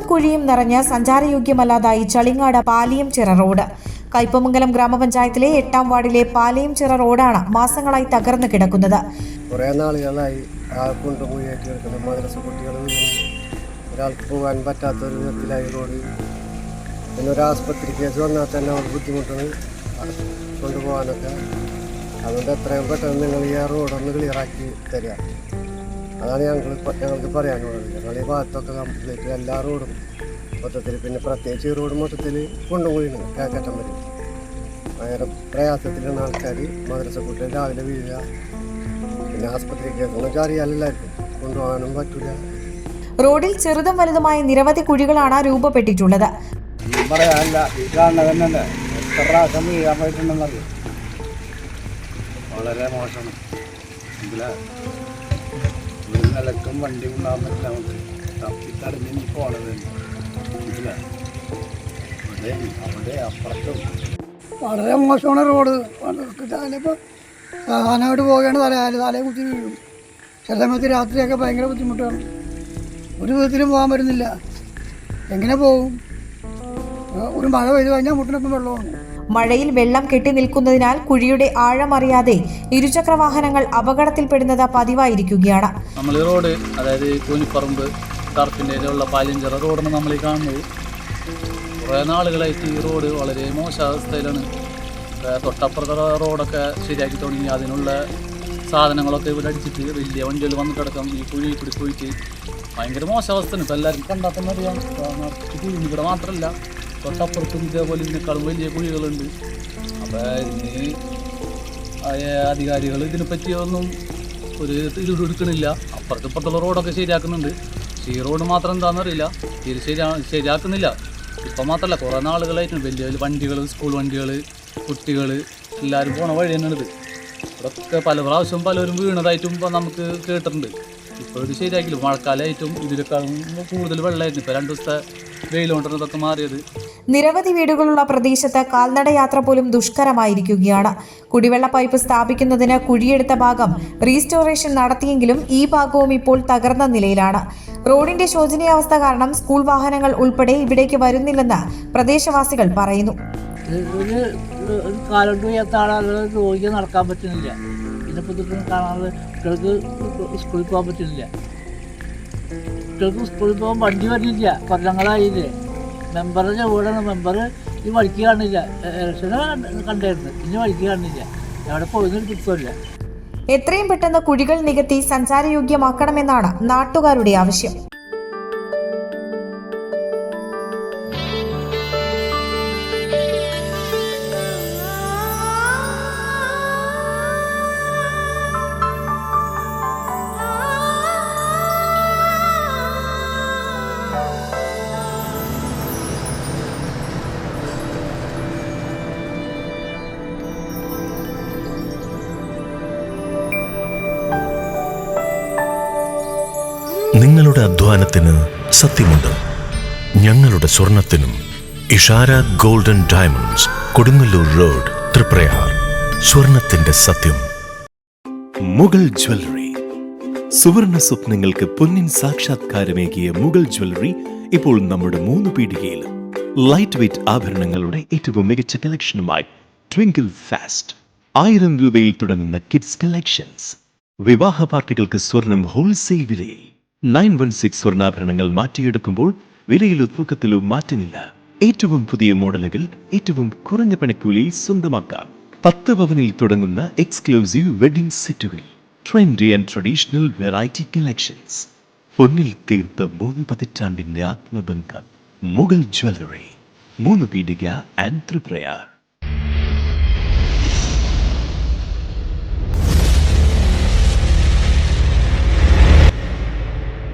കുഴിയും നിറഞ്ഞ് സഞ്ചാരയോഗ്യമല്ലാതായി ചളിങ്ങാട് പാലിയംചിറ റോഡ്. കയ്പമംഗലം ഗ്രാമപഞ്ചായത്തിലെ 8-ാം വാർഡിലെ പാലിയംചിറ റോഡാണ് മാസങ്ങളായി തകർന്നു കിടക്കുന്നത്. കുറേ നാളുകളായി കൊണ്ടുപോയിട്ട് കിടക്കുന്ന മദ്രസ കുട്ടികൾ ഒരാൾക്ക് പോകാൻ പറ്റാത്തൊരു വിധത്തിലായി റോഡ്. പിന്നെ ഒരു ആസ്പത്രി കേസ് വന്നാൽ തന്നെ അവർ ബുദ്ധിമുട്ടാണ് കൊണ്ടുപോകാനൊക്കെ. അതുകൊണ്ട് എത്രയും പെട്ടെന്ന് നിങ്ങൾ ഈ റോഡൊന്ന് ക്ലിയറാക്കി തരിക. അതാണ് ഞങ്ങൾക്ക് പറയാനുള്ളത്. ഞങ്ങൾ ഈ ഭാഗത്തൊക്കെ കംപ്ലീറ്റ് എല്ലാ റോഡും മൊത്തത്തിൽ, പിന്നെ പ്രത്യേകിച്ച് ഈ റോഡ് മൊത്തത്തിൽ കൊണ്ടുപോയിന് കേക്കറ്റം വരെ ഭയങ്കര പ്രയാസത്തിലാണ് ആൾക്കാർ. മദ്രസ കുട്ടികൾ രാവിലെ വീഴുക, പിന്നെ ആസ്പത്രി കേസൊന്നും അറിയാലെല്ലാവർക്കും കൊണ്ടുപോകാനും പറ്റില്ല. റോഡിൽ ചെറുതും വലുതുമായ നിരവധി കുഴികളാണ് രൂപപ്പെട്ടിട്ടുള്ളത്. വളരെ മോശം. നിലക്കും വണ്ടി ഉണ്ടാകാൻ പറ്റില്ല. നമുക്ക് തപ്പിത്തടഞ്ഞ് പോണത് അവിടെ അപ്പുറത്തും വളരെ മോശമാണ് റോഡ്. ഇപ്പോൾ ആനാട് പോവുകയാണ്, തലയെ കുത്തി വീഴും. ചില സമയത്ത് രാത്രിയൊക്കെ ഭയങ്കര ബുദ്ധിമുട്ടാണ്. ഒരു വിധത്തിലും പോകാൻ പറ്റുന്നില്ല. എങ്ങനെ പോകും? ഒരു മഴ പെയ്തു കഴിഞ്ഞാൽ മുട്ടിനൊപ്പം വെള്ളമാണ്. മഴയിൽ വെള്ളം കെട്ടി നിൽക്കുന്നതിനാൽ കുഴിയുടെ ആഴമറിയാതെ ഇരുചക്ര വാഹനങ്ങൾ അപകടത്തിൽപ്പെടുന്നത് പതിവായിരിക്കുകയാണ്. നമ്മൾ ഈ റോഡ്, അതായത് കൂനിപ്പറമ്പ് ടർഫിൻ്റെ ഉള്ള പാലിയംചിറ റോഡാണ് നമ്മൾ ഈ കാണുന്നത്. കുറേ നാളുകളായിട്ട് ഈ റോഡ് വളരെ മോശാവസ്ഥയിലാണ്. തൊട്ടപ്പുറത്തെ റോഡൊക്കെ ശരിയാക്കി തുടങ്ങി. അതിനുള്ള സാധനങ്ങളൊക്കെ ഇവിടെ അടിച്ചിട്ട് വലിയ വണ്ടികൾ വന്നിട്ടടക്കം ഈ കുഴി കൂടി പോയിട്ട് ഭയങ്കര മോശാവസ്ഥയാണ്. ഇപ്പോൾ എല്ലാവർക്കും കണ്ടാൽ തന്നെ അറിയാം. കുഴി ഇവിടെ മാത്രമല്ല, തൊട്ടപ്പുറത്തും ഇതേപോലെ ഇതിനേക്കാളും വലിയ കുഴികളുണ്ട്. അപ്പോൾ ഇതിന് അധികാരികൾ ഇതിനെപ്പറ്റിയൊന്നും ഒരു എടുക്കണില്ല. ഇപ്പുറത്തുള്ള റോഡൊക്കെ ശരിയാക്കുന്നുണ്ട്. പക്ഷേ ഈ റോഡ് മാത്രം എന്താണെന്നറിയില്ല, ഇത് ശരിയാക്കുന്നില്ല. ഇപ്പം മാത്രമല്ല, കുറേ നാളുകളായിട്ടുണ്ട് വലിയ വലിയ വണ്ടികൾ, സ്കൂൾ വണ്ടികൾ, കുട്ടികൾ എല്ലാവരും പോണ വഴി തന്നെയാണിത്. ഇവിടെയൊക്കെ പല പ്രാവശ്യം പലരും വീണതായിട്ടും നമുക്ക് കേട്ടിട്ടുണ്ട്. ഇപ്പോൾ ഇത് ശരിയാക്കില്ല. മഴക്കാലമായിട്ടും ഇതിനേക്കാളും കൂടുതൽ വെള്ളമായിരുന്നു. ഇപ്പോൾ 2 ദിവസത്തെ വെയിലുകൊണ്ടാണ് ഇതൊക്കെ മാറിയത്. നിരവധി വീടുകളുള്ള പ്രദേശത്ത് കാൽനട യാത്ര പോലും ദുഷ്കരമായിരിക്കുകയാണ്. കുടിവെള്ള പൈപ്പ് സ്ഥാപിക്കുന്നതിന് കുഴിയെടുത്ത ഭാഗം റീസ്റ്റോറേഷൻ നടത്തിയെങ്കിലും ഈ ഭാഗവും ഇപ്പോൾ തകർന്ന നിലയിലാണ്. റോഡിന്റെ ശോചനീയാവസ്ഥ കാരണം സ്കൂൾ വാഹനങ്ങൾ ഉൾപ്പെടെ ഇവിടേക്ക് വരുന്നില്ലെന്ന് പ്രദേശവാസികൾ പറയുന്നു. കാലോട്ട് വയ്യാത്ത രോഗിക്ക് നടക്കാൻ പറ്റുന്നില്ല. ഇതിനെപ്പറ്റി കാണാതെ കുട്ടികൾക്ക് സ്കൂളിൽ പോകാൻ പറ്റുന്നില്ല. കുട്ടികൾക്ക് സ്കൂളിൽ പോകാൻ വണ്ടി വരുന്നില്ല. കൊല്ലങ്ങളായില്ലേ. മെമ്പറിൻ്റെ വീടാണ്. മെമ്പർ ഈ വഴിക്ക് കാണില്ല. ഇലക്ഷനെ കണ്ടായിരുന്നു, ഇനി വഴിക്ക് കാണില്ല. എവിടെ പോയിരുന്നൊരു കിട്ടുമില്ല. എത്രയും പെട്ടെന്ന് കുഴികൾ നികത്തി സഞ്ചാരയോഗ്യമാക്കണമെന്നാണ് നാട്ടുകാരുടെ ആവശ്യം. നിങ്ങളുടെ അധ്വാനത്തിന് സത്യമുണ്ട്. ഞങ്ങളുടെ സ്വർണത്തിനും. Ishara golden diamonds, Kodungallur road, Triprayar. സ്വർണത്തിന്റെ സത്യം. മുഗൾ ജ്വല്ലറി. സുവർണ സ്വപ്നങ്ങൾക്ക് പൊന്നിൻ സാക്ഷാത്കാരമേകിയ മുഗൾ ജ്വല്ലറി ഇപ്പോൾ നമ്മുടെ 3 പീടികയിൽ. ലൈറ്റ് വെയ്റ്റ് ആഭരണങ്ങളുടെ ഏറ്റവും മികച്ച കളക്ഷനുമായി ട്വിങ്കിൾ ഫാസ്റ്റ്. 1000 രൂപയിൽ തുടങ്ങുന്ന കിഡ്സ് കളക്ഷൻസ്. വിവാഹ പാർട്ടികൾക്ക് സ്വർണം ഹോൾസെയിൽ വിലയിൽ. 916 സ്വർണ്ണാഭരണങ്ങൾ മാറ്റിയെടുക്കുമ്പോൾ വിലയിലോ തൂക്കത്തിലോ മാറ്റമില്ല. ഏറ്റവും പുതിയ മോഡലുകൾ ഏറ്റവും കുറഞ്ഞ പണിക്കൂലിയിൽ സ്വന്തമാക്കാം. 10 പവനിൽ തുടങ്ങുന്ന എക്സ്ക്ലൂസീവ് വെഡിംഗ് സെറ്റുകൾ. Trendy and traditional variety collections. പൊന്നിൽ തീർത്ത 3 പതിറ്റാണ്ടിന്റെ ആത്മബന്ധം. മുഗൾ ജ്വല്ലറി, 3 പീടിക ആൻഡ് തൃപ്രയാർ.